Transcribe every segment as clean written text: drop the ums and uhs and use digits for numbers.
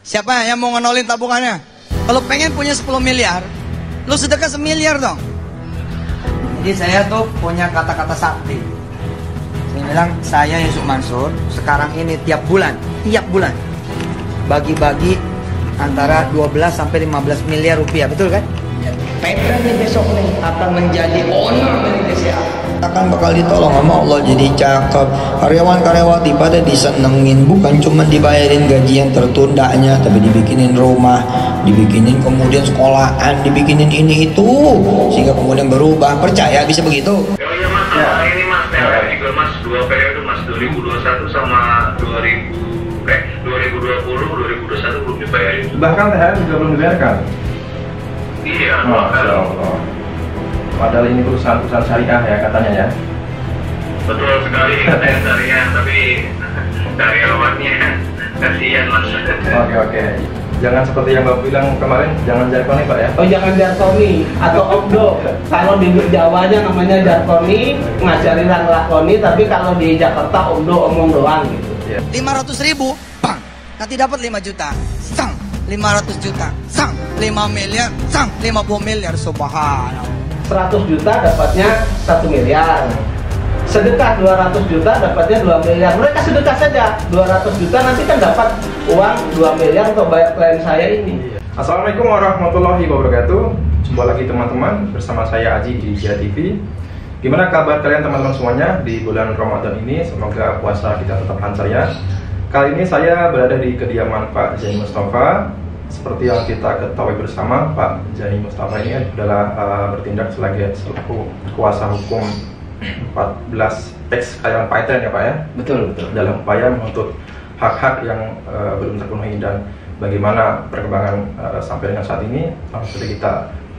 Siapa yang mau ngenolin tabungannya? Kalau pengen punya 10 miliar, lu sedekah 1 miliar dong. Jadi saya tuh punya kata-kata sakti. Saya bilang, saya Yusuf Mansur sekarang ini tiap bulan bagi-bagi antara 12 sampai 15 miliar rupiah, betul kan? Petra nih besok nih akan menjadi owner dari DCA. Akan bakal ditolong sama Allah, jadi cakep. Karyawan-karyawati pada disenengin, bukan cuma dibayarin gaji yang tertundanya, tapi dibikinin rumah, dibikinin kemudian sekolahan, dibikinin ini itu, sehingga kemudian berubah. Percaya bisa begitu? Iya mas, ini mas, juga mas 2 periode mas, 2021 sama 2020, 2021 belum dibayarin. Bahkan THR juga belum dibayarkan. Iya, Masya Allah. Padahal ini perusahaan syariah ya katanya ya. betul sekali katanya syariah, tapi karyawannya kasihan mas. Oke. Jangan seperti yang Bapak bilang kemarin, jangan jarkoni Pak ya. Oh, jangan jarkoni atau omdo. Kalau di Jawanya namanya jarkoni, ngajarin lakoni, tapi kalau di Jakarta omdo, omong doang gitu. 500.000, bang. Nanti dapat 5 juta, sang. 500 juta, sang. 5 miliar, sang. 50 miliar, subhanallah. 100 juta dapatnya 1 miliar. Sedekah 200 juta dapatnya 2 miliar. Mereka sedekah saja 200 juta, nanti kan dapat uang 2 miliar untuk bayar klien saya ini. Assalamualaikum warahmatullahi wabarakatuh. Jumpa lagi teman-teman bersama saya Aji di Jaya TV. Gimana kabar kalian teman-teman semuanya di bulan Ramadan ini? Semoga puasa kita tetap lancar ya. Kali ini saya berada di kediaman Pak Jani Mustafa. Seperti yang kita ketahui bersama, Pak Jani Mustafa ini adalah bertindak sebagai selaku kuasa hukum 14 ex karyawan Paytren ya Pak ya? Betul. Dalam upaya menuntut hak-hak yang belum terpenuhi, dan bagaimana perkembangan sampai dengan saat ini. Langsung saja kita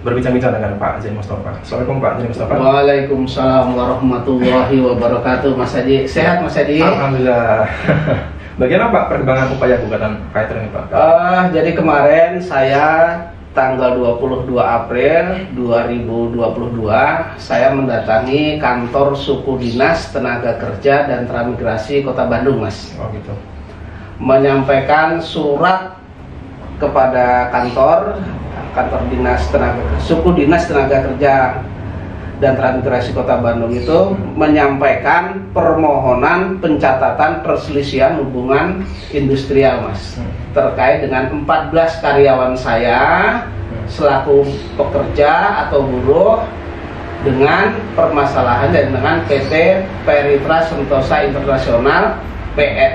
berbincang-bincang dengan Pak Jani Mustafa. Assalamualaikum Pak Jani Mustafa. Waalaikumsalam warahmatullahi wabarakatuh. Mas Haji, sehat Mas Haji? Alhamdulillah. Bagaimana Pak perkembangan upaya gugatan Paytren ini Pak? Jadi kemarin saya tanggal 22 April 2022 saya mendatangi kantor suku dinas tenaga kerja dan transmigrasi Kota Bandung, Mas. Oh gitu. Menyampaikan surat kepada kantor dinas suku dinas tenaga kerja dan transmigrasi Kota Bandung itu menyampaikan permohonan pencatatan perselisihan hubungan industrial, Mas, terkait dengan 14 karyawan saya selaku pekerja atau buruh dengan permasalahan dan dengan PT Peritra Sentosa Internasional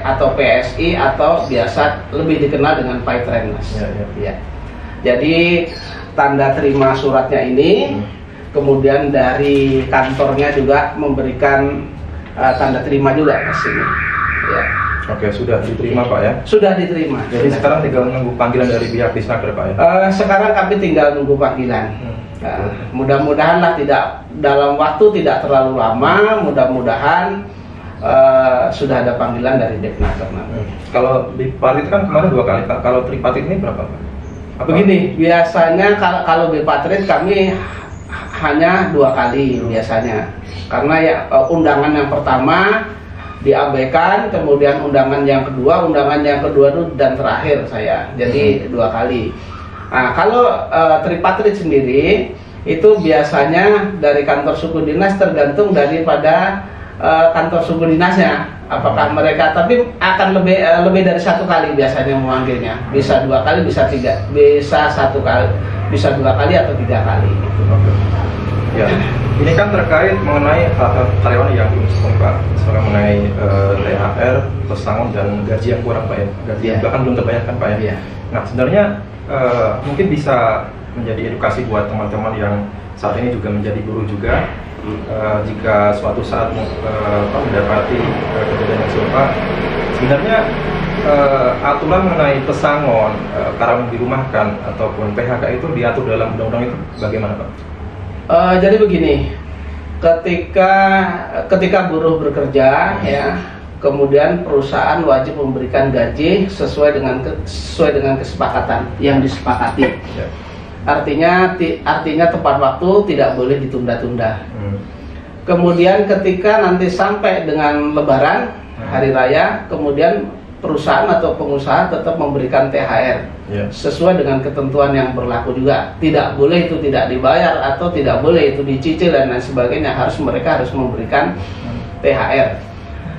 atau PSI atau biasa lebih dikenal dengan Paytren, Mas. Ya. Jadi tanda terima suratnya ini, kemudian dari kantornya juga memberikan tanda terima juga, Mas, ini. Ya. Oke, sudah diterima Pak ya? Sudah diterima. Jadi sekarang tinggal menunggu panggilan dari pihak Disnaker Pak ya? Sekarang kami tinggal nunggu panggilan. Mudah-mudahan lah dalam waktu tidak terlalu lama, mudah-mudahan sudah ada panggilan dari Disnaker. Kalau bipartit kan kemarin 2 kali Pak, kalau tripartit ini berapa Pak? Begini, biasanya kalau bipartit kami hanya 2 kali biasanya, karena ya undangan yang pertama diabaikan, kemudian undangan yang kedua itu dan terakhir saya, jadi 2 kali. Nah, kalau tripartit sendiri itu biasanya dari kantor suku dinas, tergantung daripada kantor suku dinasnya, apakah mereka, tapi akan lebih dari 1 kali biasanya memanggilnya, bisa 2 kali, bisa 3, bisa 1 kali, bisa 2 kali atau 3 kali. Ya, ini kan terkait mengenai karyawan yang belum sesuai Pak, misalnya mengenai THR, pesangon dan gaji yang kurang Pak ya, gaji yang bahkan belum terbayarkan Pak ya. Nah sebenarnya mungkin bisa menjadi edukasi buat teman-teman yang saat ini juga menjadi buruh juga. Jika suatu saat mendapati kejadian yang serupa, sebenarnya aturan mengenai pesangon, karyawan dirumahkan ataupun PHK itu diatur dalam undang-undang itu bagaimana Pak? Jadi begini, ketika buruh bekerja ya, kemudian perusahaan wajib memberikan gaji sesuai dengan kesepakatan yang disepakati. Ya. Artinya tepat waktu, tidak boleh ditunda-tunda. Kemudian ketika nanti sampai dengan Lebaran, hari raya, kemudian perusahaan atau pengusaha tetap memberikan THR sesuai dengan ketentuan yang berlaku juga. Tidak boleh itu tidak dibayar atau tidak boleh itu dicicil dan lain sebagainya. Mereka harus memberikan THR.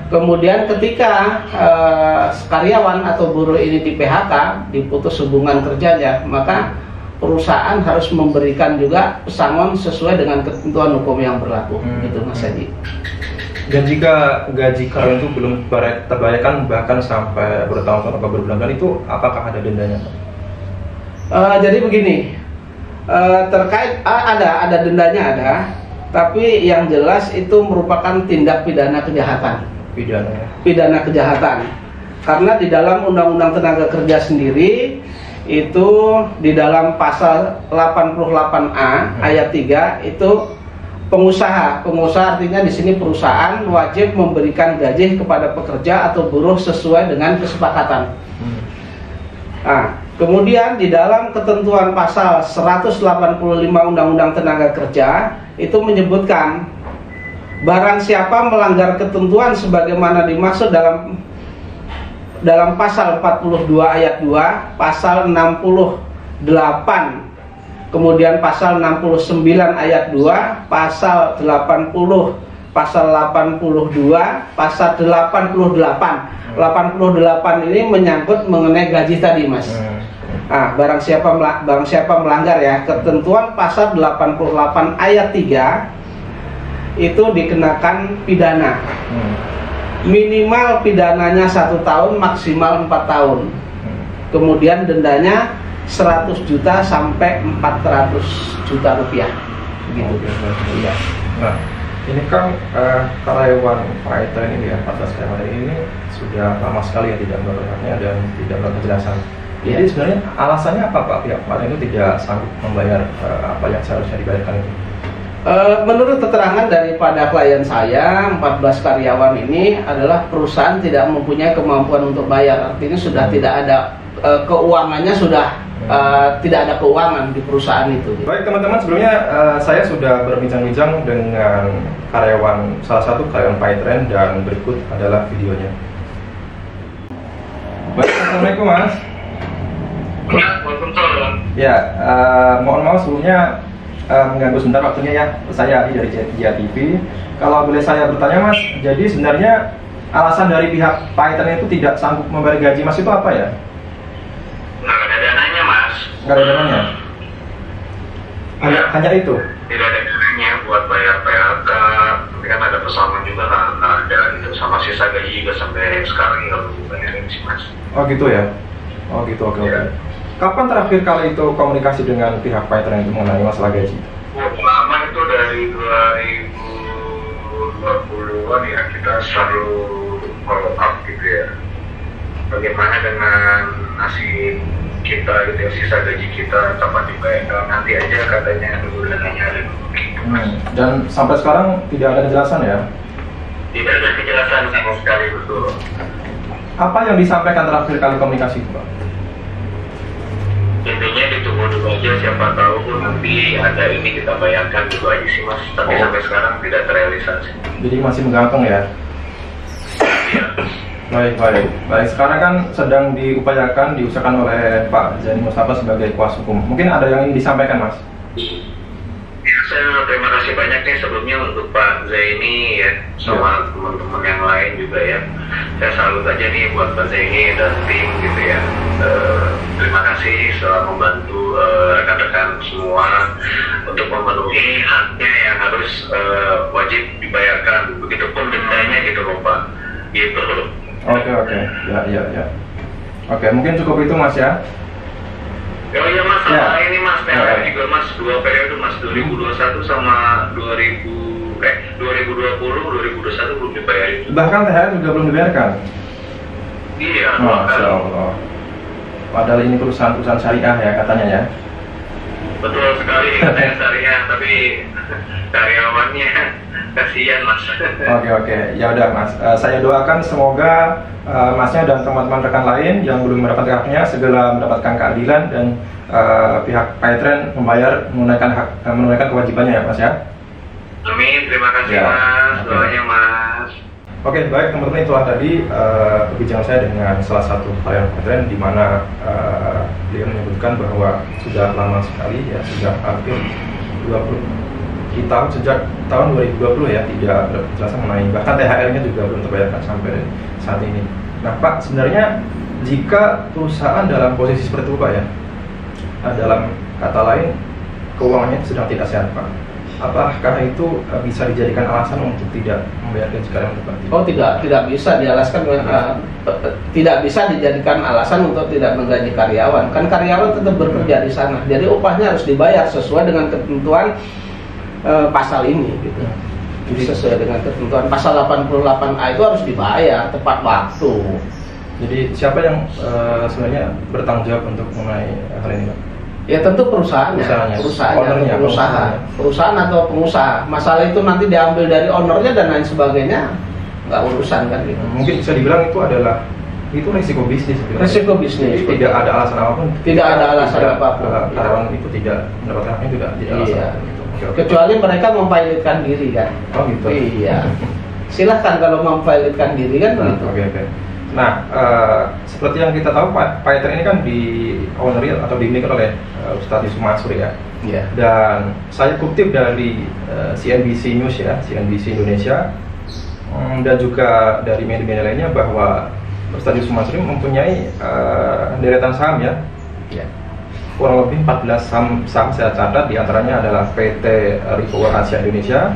Kemudian ketika karyawan atau buruh ini di PHK, diputus hubungan kerjanya, maka perusahaan harus memberikan juga pesangon sesuai dengan ketentuan hukum yang berlaku. Gitu Mas Haji. Dan jika gaji karyawan itu belum terbayarkan bahkan sampai bertahun-tahun atau berbulan-bulan, itu apakah ada dendanya? Jadi begini, terkait ada dendanya ada, tapi yang jelas itu merupakan tindak pidana kejahatan. Pidana kejahatan. Karena di dalam Undang-Undang Tenaga Kerja sendiri itu di dalam pasal 88A ayat 3 itu pengusaha artinya di sini perusahaan wajib memberikan gaji kepada pekerja atau buruh sesuai dengan kesepakatan. Nah, kemudian di dalam ketentuan pasal 185 Undang-Undang Tenaga Kerja itu menyebutkan barang siapa melanggar ketentuan sebagaimana dimaksud dalam pasal 42 ayat 2, pasal 68, kemudian pasal 69 ayat 2, pasal 80, pasal 82, pasal 88. 88 ini menyangkut mengenai gaji tadi, Mas. Nah, barang siapa melanggar ya ketentuan pasal 88 ayat 3 itu dikenakan pidana. Minimal pidananya 1 tahun, maksimal 4 tahun. Kemudian dendanya 100 juta sampai 400 juta rupiah. Begitu. Iya. Nah, ini kan karyawan Pak ini ya, 14 karyawan ini sudah lama sekali ya tidak membayarnya dan tidak ada kejelasan. Jadi sebenarnya alasannya apa Pak? Pihak Pak itu tidak sanggup membayar apa yang seharusnya dibayarkan itu? Menurut keterangan daripada klien saya, 14 karyawan ini adalah perusahaan tidak mempunyai kemampuan untuk bayar. Artinya sudah tidak ada keuangannya, sudah tidak ada keuangan di perusahaan itu. Baik teman-teman, sebelumnya saya sudah berbincang-bincang dengan salah satu karyawan Paytren dan berikut adalah videonya. Baik, assalamualaikum Mas. Waalaikumsalam. Ya, mohon maaf sebelumnya mengganggu sebentar waktunya ya. Saya Adi dari Jia TV. Kalau boleh saya bertanya Mas, jadi sebenarnya alasan dari pihak Paytren itu tidak sanggup membayar gaji Mas itu apa ya? Nggak ada dananya Mas. Nggak ada dananya? Hanya itu? Tidak ada dananya buat bayar PHK. Tapi kan ada pesangon juga nggak ada gitu. Sama sisa gaji juga sampai sekarang nggak belum bayarin sih Mas. Oh gitu ya? Oh gitu, oke. Kapan terakhir kali itu komunikasi dengan pihak Paytren itu mengenai masalah gaji? Lama itu dari 2020-an ya, kita selalu follow up gitu ya. Bagaimana dengan nasib kita gitu ya, sisa gaji kita kapan dibayar? Nanti aja katanya dulu dananya gitu. Dan sampai sekarang tidak ada kejelasan ya? Tidak ada kejelasan sama sekali, betul. Apa yang disampaikan terakhir kali komunikasi itu Pak? Intinya ditunggu dulu aja, siapa tahu nanti ada ini kita bayarkan dulu aja sih Mas. Tapi sampai sekarang tidak terrealisasi. Jadi masih menggantung ya? Baik. Sekarang kan sedang diusahakan oleh Pak Zaini Mustafa sebagai kuasa hukum. Mungkin ada yang ingin disampaikan Mas? Ya, saya terima kasih banyak nih sebelumnya untuk Pak Zaini ya, sama teman-teman yang lain juga ya. Saya salut aja nih buat Pak Zaini dan tim gitu ya. Terima kasih telah membantu rekan-rekan semua untuk memenuhi haknya yang harus wajib dibayarkan. Begitupun dendanya gitu loh Pak. Gitu. Oke. Ya. Oke, mungkin cukup itu Mas ya. Oh iya Mas, sama ini Mas, THR juga Mas, 2 periode Mas, 2021 sama 2020, 2021 belum dibayarin. Bahkan THR juga belum dibayarkan? Iya. Masya Allah. Padahal ini perusahaan syariah ya katanya ya? Betul sekali, katanya syariah, tapi karyawannya kasihan Mas. Oke. Ya udah Mas, saya doakan semoga Masnya dan teman-teman rekan lain yang belum mendapatkan haknya segera mendapatkan keadilan dan pihak Paytren menunaikan kewajibannya ya Mas ya. Amin, terima kasih ya. Mas, doanya Mas. Oke, baik teman-teman, itulah tadi perbincangan saya dengan salah satu karyawan pesantren di mana beliau menyebutkan bahwa sudah lama sekali ya, sudah hampir 20 tahun, sejak tahun 2020 ya, tidak berjelasan mengenai, bahkan THR-nya juga belum terbayarkan sampai saat ini. Nah Pak, sebenarnya jika perusahaan dalam posisi seperti itu Pak ya, dalam kata lain keuangannya sedang tidak sehat Pak, apakah itu bisa dijadikan alasan untuk tidak membayar gaji karyawan Pak? Oh tidak bisa dialaskan, tidak bisa dijadikan alasan untuk tidak menggaji karyawan. Kan karyawan tetap bekerja di sana, jadi upahnya harus dibayar sesuai dengan ketentuan pasal ini gitu. Jadi sesuai dengan ketentuan pasal 88A itu harus dibayar tepat waktu. Jadi siapa yang sebenarnya bertanggung jawab untuk mengenai hal ini Pak? Ya tentu perusahaan atau pengusaha. Masalah itu nanti diambil dari ownernya dan lain sebagainya, nggak urusan kan gitu. Mungkin bisa dibilang itu risiko bisnis. Risiko bisnis. Tidak ada alasan apapun. Tidak ada alasan apapun. Karyawan itu tidak mendapatkan itu tidak alasan. Kecuali mereka memilotkan diri kan. Oh gitu. Iya. Silahkan kalau memilotkan diri kan begitu. Oke. Nah, seperti yang kita tahu, Payter ini kan di-owner atau dimiliki oleh Ustadz Yusuf Mansur ya. Yeah. Dan saya kutip dari CNBC News ya, CNBC Indonesia, dan juga dari media-media lainnya bahwa Ustadz Yusuf Mansur ini mempunyai deretan saham ya. Yeah. Kurang lebih 14 saham saya catat, diantaranya adalah PT Rico Asia Indonesia,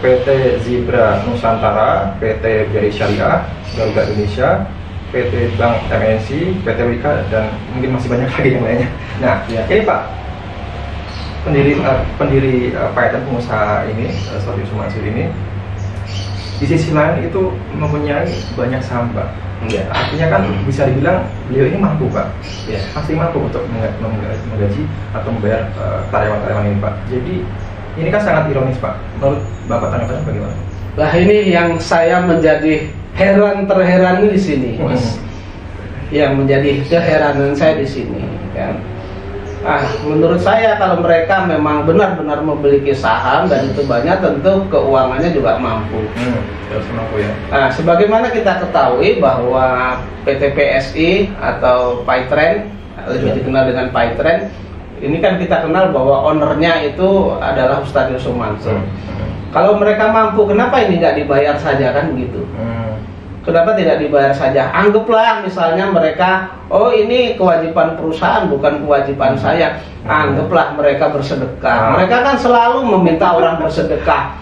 PT Zebra Nusantara, PT BRI Syariah, Garuda Indonesia, PT Bank MNC, PT Wika, dan mungkin masih banyak lagi yang lainnya. Nah, ini Pak, pendiri Payter, pengusaha ini, Ustadz Yusuf Mansur ini, di sisi lain itu mempunyai banyak saham Pak. Ya, artinya kan bisa dibilang beliau ini mampu Pak, ya, pasti mampu untuk menggaji atau membayar karyawan-karyawan ini Pak. Jadi ini kan sangat ironis Pak. Menurut Bapak tanggapannya bagaimana? Nah ini yang saya menjadi terheran di sini, Mas. Yang menjadi keheranan saya di sini kan. Menurut saya kalau mereka memang benar-benar memiliki saham dan itu banyak, tentu keuangannya juga mampu. Harus mampu ya. Sebagaimana kita ketahui bahwa PT PSI atau Paytren, lebih dikenal dengan Paytren, ini kan kita kenal bahwa ownernya itu adalah Ustadz Yusuf Mansur. Kalau mereka mampu, kenapa ini nggak dibayar saja kan begitu? Kenapa tidak dibayar saja? Anggaplah misalnya mereka, oh ini kewajiban perusahaan bukan kewajiban saya. Anggaplah mereka bersedekah. Mereka kan selalu meminta orang bersedekah.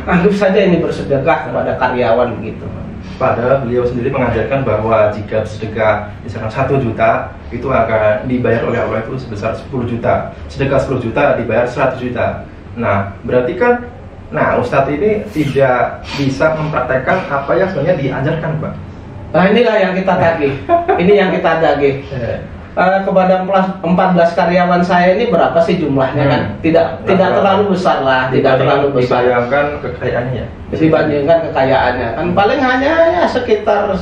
Anggap saja ini bersedekah kepada karyawan begitu. Padahal beliau sendiri mengajarkan bahwa jika sedekah misalkan 1 juta itu akan dibayar oleh Allah itu sebesar 10 juta. Sedekah 10 juta dibayar 100 juta. Nah, berarti kan Ustadz ini tidak bisa mempraktekkan apa yang sebenarnya diajarkan Pak. Nah inilah yang kita tagih. Ini yang kita tagih. Kepada 14 karyawan saya ini berapa sih jumlahnya kan? Tidak terlalu besar lah, tidak terlalu besar. Dibandingkan kekayaannya ya. Dibandingkan kekayaannya kan paling hanya ya sekitar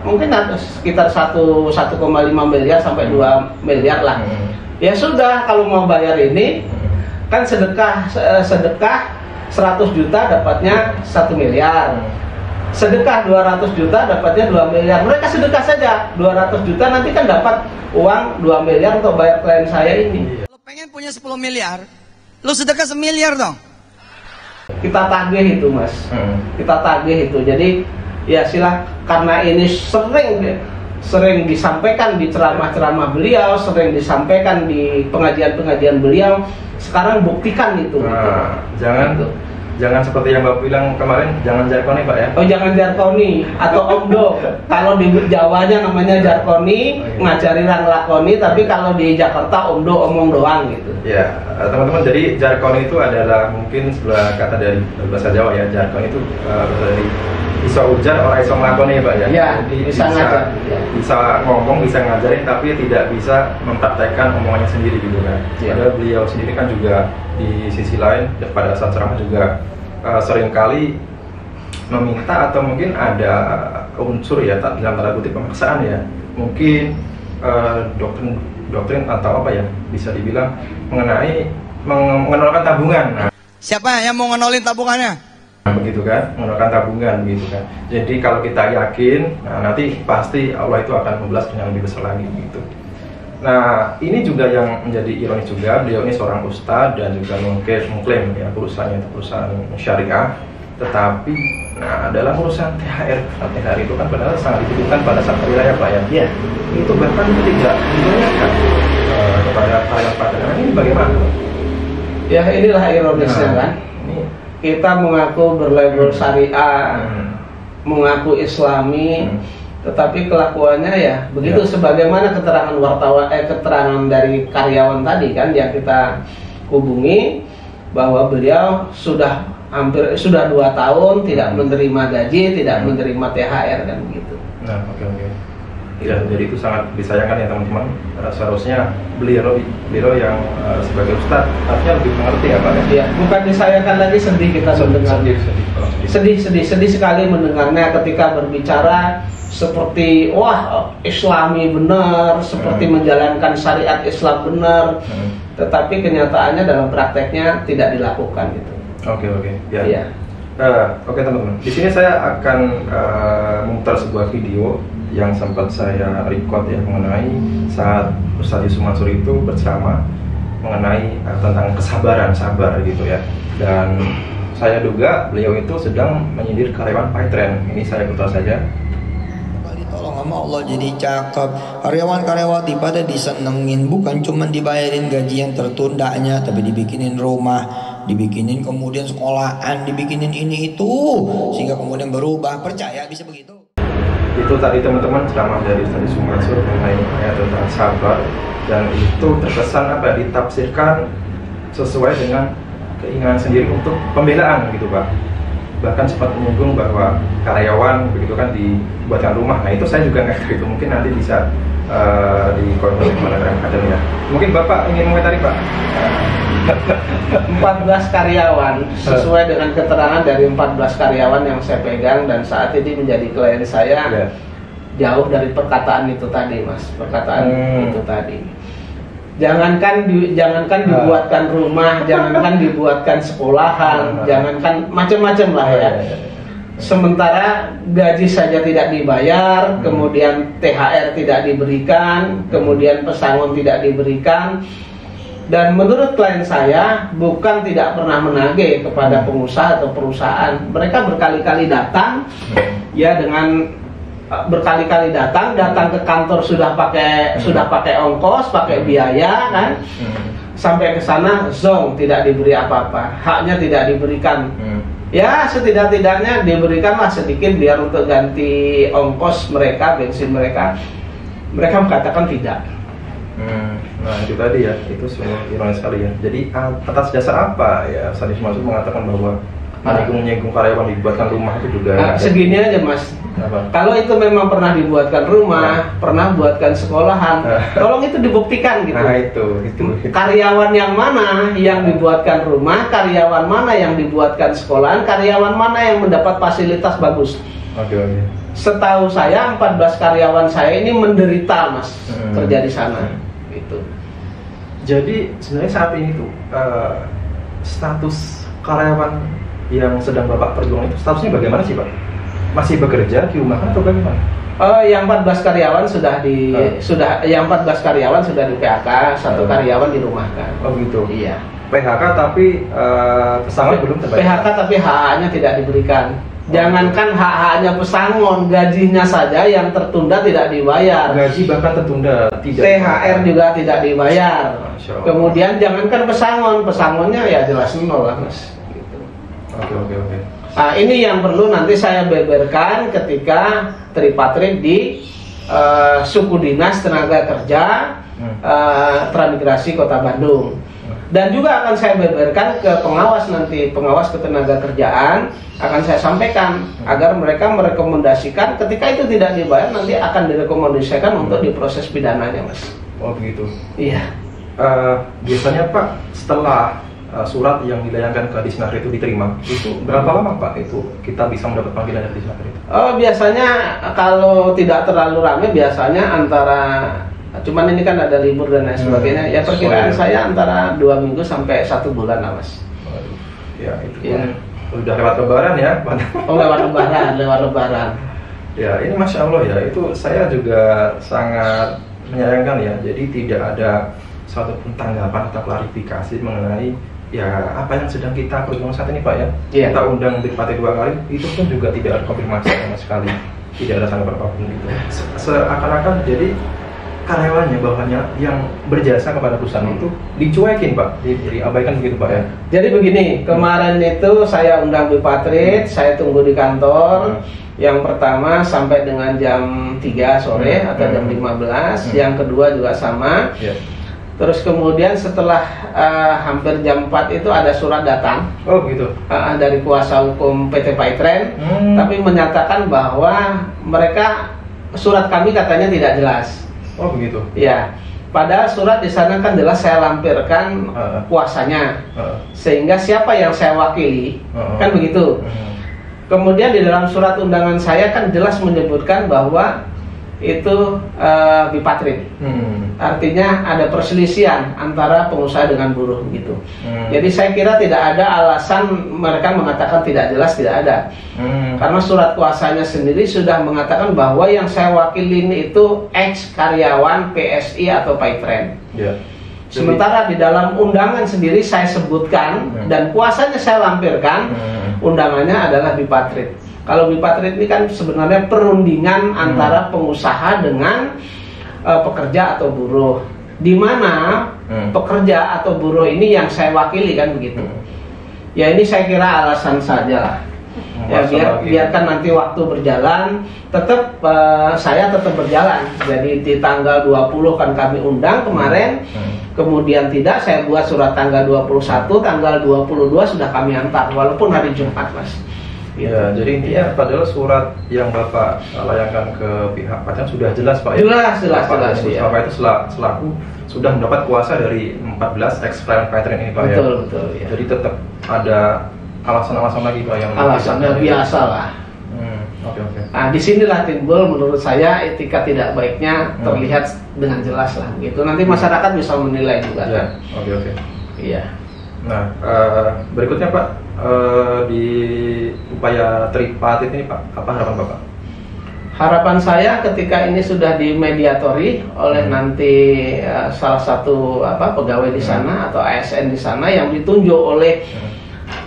mungkin sekitar 1,5 miliar sampai 2 miliar lah. Ya sudah, kalau mau bayar ini kan sedekah 100 juta dapatnya 1 miliar. Sedekah 200 juta dapatnya 2 miliar. Mereka sedekah saja 200 juta, nanti kan dapat uang 2 miliar untuk bayar klien saya ini. Kalau pengen punya 10 miliar, lu sedekah 1 miliar dong. Kita tagih itu Mas. Kita tagih itu. Jadi ya karena ini sering disampaikan di ceramah-ceramah beliau, sering disampaikan di pengajian-pengajian beliau. Sekarang buktikan itu. Jangan seperti yang Bapak bilang kemarin, jangan jarkoni Pak ya. Oh jangan jarkoni atau omdo. Kalau di Jawanya namanya jarkoni, ngajari orang lakoni, tapi kalau di Jakarta omdo, omong doang gitu. Ya, teman-teman, jadi jarkoni itu adalah mungkin sebuah kata dari bahasa Jawa ya. Jarkoni itu berasal dari bisa ujar orang iso nglakoni Pak ya. Iya, jadi bisa ngomong, bisa ngajarin, tapi tidak bisa mempraktekkan omongannya sendiri gitu kan. Padahal beliau sendiri kan juga di sisi lain pada saat ceramah juga seringkali meminta atau mungkin ada unsur ya, tak dalam tanda kutip pemaksaan ya. Mungkin doktrin atau apa ya, bisa dibilang mengenai mengenolkan tabungan. Siapa yang mau ngenolin tabungannya? begitu kan, menggunakan tabungan begitu kan. Jadi kalau kita yakin, nah nanti pasti Allah itu akan membalas dengan lebih besar lagi gitu. Nah ini juga yang menjadi ironis juga, beliau ini seorang ustadz dan juga mengklaim ya perusahaannya itu perusahaan syariah, tetapi nah dalam urusan THR, THR itu kan padahal sangat dibutuhkan pada saat hari raya Pak ya. Iya. Itu bahkan tidak dibayarkan kepada karyawan. Ini bagaimana? Ya inilah ironisnya kan. Kita mengaku berlabel syariah, mengaku islami, tetapi kelakuannya ya begitu sebagaimana keterangan keterangan dari karyawan tadi kan yang kita hubungi, bahwa beliau sudah 2 tahun tidak menerima gaji, tidak menerima THR kan begitu. Nah, oke. Ya, jadi itu sangat disayangkan ya teman-teman. Seharusnya beliau yang sebagai ustadz artinya lebih mengerti ya Pak ya. Iya, bukan disayangkan lagi, sedih kita mendengar. Sedih sekali mendengarnya ketika berbicara seperti wah islami benar, seperti menjalankan syariat Islam benar, tetapi kenyataannya dalam prakteknya tidak dilakukan gitu. Oke. Ya. Iya. Oke teman-teman. Di sini saya akan memutar sebuah video yang sempat saya record ya mengenai saat Ustadz Yusuf Mansur itu berceramah mengenai tentang sabar gitu ya. Dan saya duga beliau itu sedang menyindir karyawan Paytren. Ini saya putar saja. Tolong sama Allah jadi cakep. Karyawan-karyawati pada disenengin, bukan cuma dibayarin gaji yang tertundanya, tapi dibikinin rumah, dibikinin kemudian sekolahan, dibikinin ini itu, sehingga kemudian berubah. Percaya bisa begitu? Itu tadi teman-teman ceramah dari Ustadz Yusuf Mansur mengenai ayat tentang sabar, dan itu terkesan ditafsirkan sesuai dengan keinginan sendiri untuk pembelaan gitu Pak. Bahkan sempat menyinggung bahwa karyawan begitu kan dibuatkan rumah. Nah itu saya juga nggak tahu, itu mungkin nanti bisa dikonfirmasi kepada kadang ya. Mungkin Bapak ingin mengomentari Pak? 14 karyawan sesuai dengan keterangan dari 14 karyawan yang saya pegang dan saat ini menjadi klien saya, jauh dari perkataan itu tadi Mas, itu tadi. Jangankan dibuatkan rumah, jangankan dibuatkan sekolahan, jangankan macam-macam lah ya. Sementara gaji saja tidak dibayar, kemudian THR tidak diberikan, kemudian pesangon tidak diberikan. Dan menurut klien saya bukan tidak pernah menagih kepada pengusaha atau perusahaan. Mereka berkali-kali datang ya, dengan berkali-kali datang ke kantor sudah pakai ongkos, pakai biaya kan. Sampai ke sana zong, tidak diberi apa-apa, haknya tidak diberikan. Ya setidak-tidaknya diberikanlah sedikit biar untuk ganti ongkos mereka, bensin mereka. Mereka mengatakan tidak. Nah itu tadi ya, itu semua ironis sekali ya. Jadi atas dasar apa ya Ustadz Yusuf Mansur mengatakan bahwa menyinggung karyawan dibuatkan rumah itu juga segini aja Mas. Apa? Kalau itu memang pernah dibuatkan rumah, pernah buatkan sekolahan, tolong itu dibuktikan gitu. Nah itu. Karyawan yang mana yang dibuatkan rumah, karyawan mana yang dibuatkan sekolahan, karyawan mana yang mendapat fasilitas bagus. Oke. Setahu saya 14 karyawan saya ini menderita Mas, kerja di sana. Gitu. Jadi sebenarnya saat ini tuh status karyawan yang sedang Bapak perjuangkan itu statusnya bagaimana sih Pak? Masih bekerja di rumah atau bagaimana? Yang 14 karyawan yang 14 karyawan sudah di PHK, satu karyawan dirumahkan. Oh gitu. Iya. PHK tapi pesangon belum terbayar. PHK tapi HA-nya tidak diberikan. Jangankan HA-nya pesangon, gajinya saja yang tertunda tidak dibayar. Gaji bahkan tertunda, tidak. THR juga tidak dibayar. Kemudian jangankan pesangonnya ya jelas nol lah Mas. Gitu. Oke. Nah ini yang perlu nanti saya beberkan ketika tripatrit di suku dinas tenaga kerja transmigrasi Kota Bandung. Dan juga akan saya beberkan ke pengawas ketenaga kerjaan, akan saya sampaikan agar mereka merekomendasikan ketika itu tidak dibayar nanti akan direkomendasikan untuk diproses pidananya Mas. Oh begitu. Iya. Biasanya Pak setelah surat yang dilayangkan ke Disnaker itu diterima, itu berapa lama Pak itu kita bisa mendapat panggilan dari Disnaker itu? Biasanya kalau tidak terlalu ramai biasanya antara, cuman ini kan ada libur dan lain sebagainya, ya perkiraan saya antara 2 minggu sampai 1 bulan lah Mas. Ya itu ya. Udah lewat lebaran ya, Pak. Oh, lewat lebaran. Ya, ini Masya Allah ya, itu saya juga sangat menyayangkan ya. Jadi tidak ada satupun tanggapan atau klarifikasi mengenai ya apa yang sedang kita perjuangkan saat ini, Pak ya. Iya. Kita undang Bupati 2 kali, itu pun juga tidak ada konfirmasi sama sekali, tidak ada tanggapan apapun gitu. Seakan-akan jadi karyawannya bahwanya yang berjasa kepada perusahaan itu dicuekin, Pak, diabaikan begitu, Pak ya. Jadi begini, kemarin itu saya undang Bupati, saya tunggu di kantor. Yang pertama sampai dengan jam 3 sore atau jam 15, yang kedua juga sama. Terus kemudian setelah hampir jam 4 itu ada surat datang. Oh gitu. Dari kuasa hukum PT Paitren, tapi menyatakan bahwa mereka surat kami katanya tidak jelas. Oh begitu. Ya. Padahal surat di sana kan jelas saya lampirkan kuasanya, sehingga siapa yang saya wakili, kan begitu. Kemudian di dalam surat undangan saya kan jelas menyebutkan bahwa itu bipatrit. Artinya ada perselisihan antara pengusaha dengan buruh gitu. Jadi saya kira tidak ada alasan mereka mengatakan tidak jelas, tidak ada. Karena surat kuasanya sendiri sudah mengatakan bahwa yang saya wakilin itu ex karyawan PSI atau Paitren. Sementara di dalam undangan sendiri saya sebutkan dan kuasanya saya lampirkan, undangannya adalah bipatrit. Kalau bipatrit ini kan sebenarnya perundingan antara pengusaha dengan pekerja atau buruh, di mana pekerja atau buruh ini yang saya wakili kan begitu. Ya ini saya kira alasan saja lah. Ya biarkan nanti waktu berjalan, tetap saya tetap berjalan. Jadi di tanggal 20 kan kami undang kemarin, kemudian tidak, saya buat surat tanggal 21, tanggal 22 sudah kami antar, walaupun hari Jumat, Mas. Ya, jadi intinya padahal surat yang Bapak layangkan ke pihak Paitren sudah jelas, Pak ya? Jelas. Bapak itu selaku sudah mendapat kuasa dari 14 ex klien Paitren ini, Pak ya? Betul ya. Jadi tetap ada alasan-alasan lagi, Pak, yang alasannya biasa lah. Oke. Nah, disinilah timbul menurut saya etika tidak baiknya terlihat dengan jelas lah gitu. Nanti masyarakat bisa menilai juga. Ya, oke. Iya. Nah, berikutnya Pak, di upaya tripartit ini Pak, apa harapan Bapak? Harapan saya ketika ini sudah dimediatori oleh nanti salah satu pegawai di sana atau ASN di sana yang ditunjuk oleh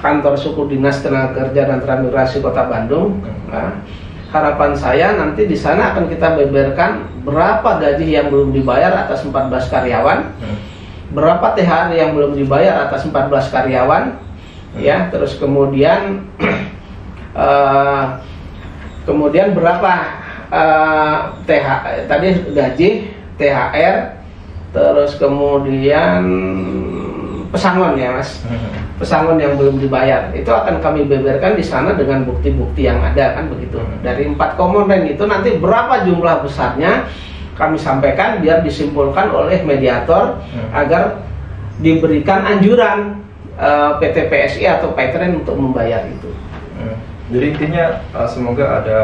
kantor suku dinas tenaga kerja dan transmigrasi Kota Bandung. Harapan saya nanti di sana akan kita beberkan berapa gaji yang belum dibayar atas 14 karyawan, berapa THR yang belum dibayar atas 14 karyawan, ya, terus kemudian berapa tadi gaji, THR, terus kemudian pesangon ya Mas, pesangon yang belum dibayar itu akan kami beberkan di sana dengan bukti-bukti yang ada kan begitu. Dari 4 komponen itu nanti berapa jumlah besarnya kami sampaikan biar disimpulkan oleh mediator agar diberikan anjuran PT PSI atau Paitren untuk membayar itu. Jadi intinya semoga ada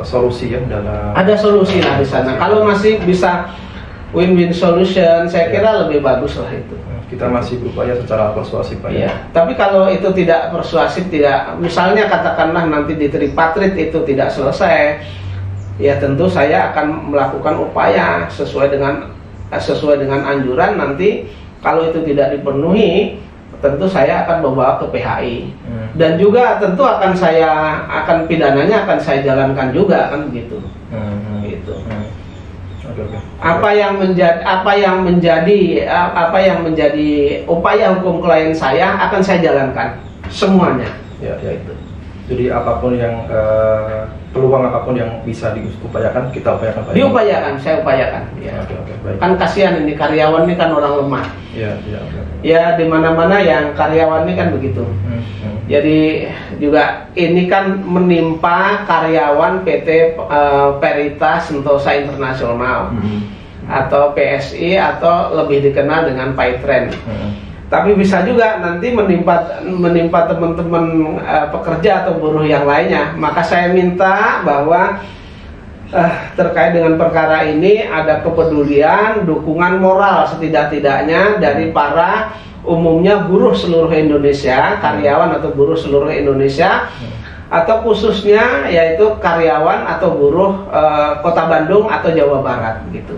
solusi ya dalam. Ada solusi lah di sana. Kalau masih bisa win-win solution, saya kira lebih bagus lah itu. Kita masih berupaya secara persuasif, Pak. Ya. Tapi kalau itu tidak persuasif, tidak, misalnya katakanlah nanti di tripartit itu tidak selesai, ya tentu saya akan melakukan upaya sesuai dengan anjuran. Nanti kalau itu tidak dipenuhi, tentu saya akan membawa ke PHI dan juga tentu akan pidananya akan saya jalankan juga kan begitu. Gitu. Apa yang menjadi upaya hukum klien saya akan saya jalankan semuanya. Ya. Itu. Jadi apapun yang peluang apapun yang bisa diupayakan kita upayakan, Pak. Diupayakan, saya upayakan. Ya. Oke, baik. Kan kasihan ini karyawan ini kan orang lemah. Iya. Ya di mana-mana yang karyawan ini kan begitu. Jadi juga ini kan menimpa karyawan PT Perita Sentosa Internasional atau PSI atau lebih dikenal dengan Paitren. Tapi bisa juga nanti menimpa teman-teman pekerja atau buruh yang lainnya. Maka saya minta bahwa terkait dengan perkara ini ada kepedulian, dukungan moral setidak-tidaknya dari para umumnya buruh seluruh Indonesia, karyawan atau buruh seluruh Indonesia, atau khususnya yaitu karyawan atau buruh Kota Bandung atau Jawa Barat gitu.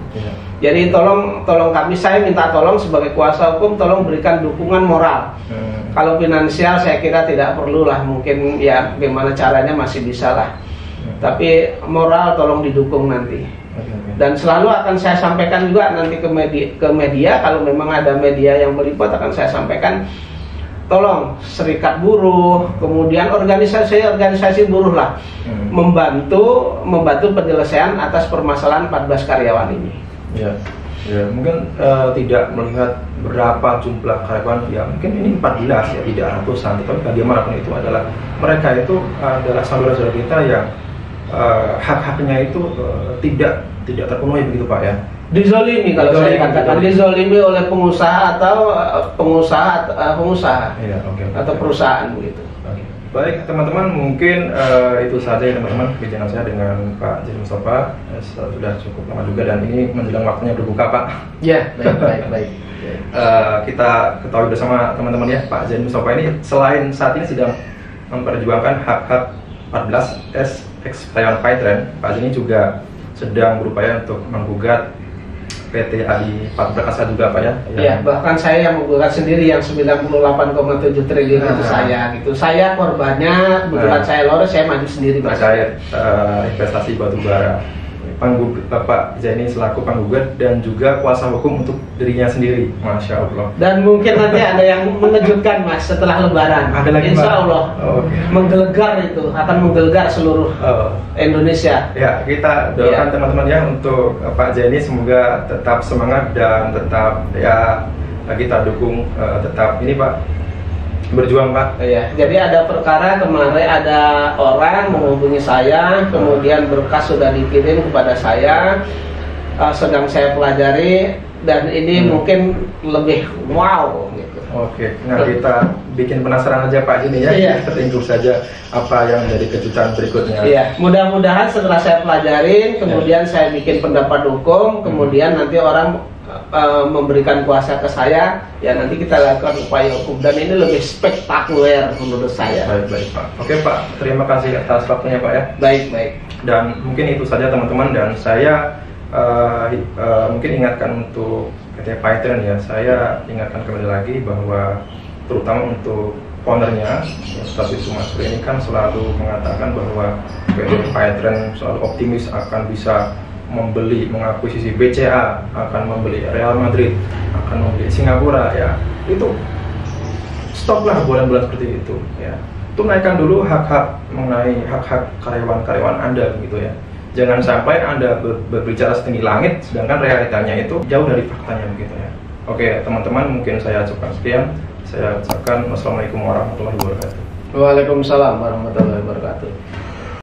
Jadi tolong kami, saya minta tolong sebagai kuasa hukum, tolong berikan dukungan moral. Kalau finansial saya kira tidak perlu lah, mungkin ya gimana caranya masih bisa lah. Tapi moral tolong didukung nanti. Dan selalu akan saya sampaikan juga nanti ke media, kalau memang ada media yang meliput akan saya sampaikan, tolong serikat buruh, kemudian organisasi buruh lah, membantu penyelesaian atas permasalahan 14 karyawan ini. Ya, mungkin tidak melihat berapa jumlah karyawan, ya mungkin ini 14 ya, tidak ratusan, tetapi bagaimanapun itu adalah mereka itu adalah saudara-saudara kita yang hak-haknya itu tidak terpenuhi begitu Pak ya. Dizolimi kalau saya katakan, dizolimi oleh pengusaha atau pengusaha ya, atau perusahaan begitu. Baik teman-teman, mungkin itu saja ya teman-teman bincang saya dengan Pak Zaini Mustafa. Sudah cukup lama juga dan ini menjelang waktunya berbuka Pak. Ya, baik. Kita ketahui bersama teman-teman ya, Pak Zaini Mustafa ini selain saat ini sedang memperjuangkan hak-hak 14 ex-karyawan Paytren, Pak Zaini juga sedang berupaya untuk menggugat PT Adi Prakasa juga Pak ya? Iya, bahkan saya yang menggugat sendiri yang 98,7 triliun itu saya gitu. Saya korbannya, kebetulan saya lolos, saya maju sendiri terkait investasi batubara. Bapak Zaini selaku penggugat dan juga kuasa hukum untuk dirinya sendiri, Masya Allah. Dan mungkin nanti ada yang mengejutkan Mas setelah Lebaran. Ada lagi, Insya Allah menggelegar itu, akan menggelegar seluruh Indonesia. Ya, kita doakan teman-teman ya untuk Pak Zaini, semoga tetap semangat dan tetap ya kita dukung tetap ini Pak berjuang Pak. Iya. Jadi ada perkara kemarin, ada orang menghubungi saya, kemudian berkas sudah dikirim kepada saya, sedang saya pelajari dan ini mungkin lebih wow gitu. Oke. Nah kita bikin penasaran aja Pak ini ya. Iya. Kita tunggu saja apa yang menjadi kejutan berikutnya. Iya. Mudah-mudahan setelah saya pelajarin, kemudian saya bikin pendapat hukum, kemudian nanti orang memberikan kuasa ke saya, ya nanti kita lakukan upaya hukum dan ini lebih spektakuler menurut saya. Baik Pak. Oke Pak, terima kasih atas waktunya Pak ya. Baik. Dan mungkin itu saja teman-teman, dan saya mungkin ingatkan untuk PT Paytren ya, saya ingatkan kembali lagi bahwa terutama untuk ownernya, Ustadz Sumasri ini kan selalu mengatakan bahwa PT Paytren selalu optimis akan bisa mengakuisisi BCA, akan membeli Real Madrid, akan membeli Singapura ya. Itu stoplah bulan-bulan seperti itu ya. Tunaikan dulu hak-hak mengenai hak-hak karyawan-karyawan Anda begitu ya. Jangan sampai Anda berbicara setinggi langit sedangkan realitanya itu jauh dari faktanya begitu ya. Oke, teman-teman, mungkin saya ucapkan sekian. Saya ucapkan wassalamualaikum warahmatullahi wabarakatuh. Waalaikumsalam warahmatullahi wabarakatuh.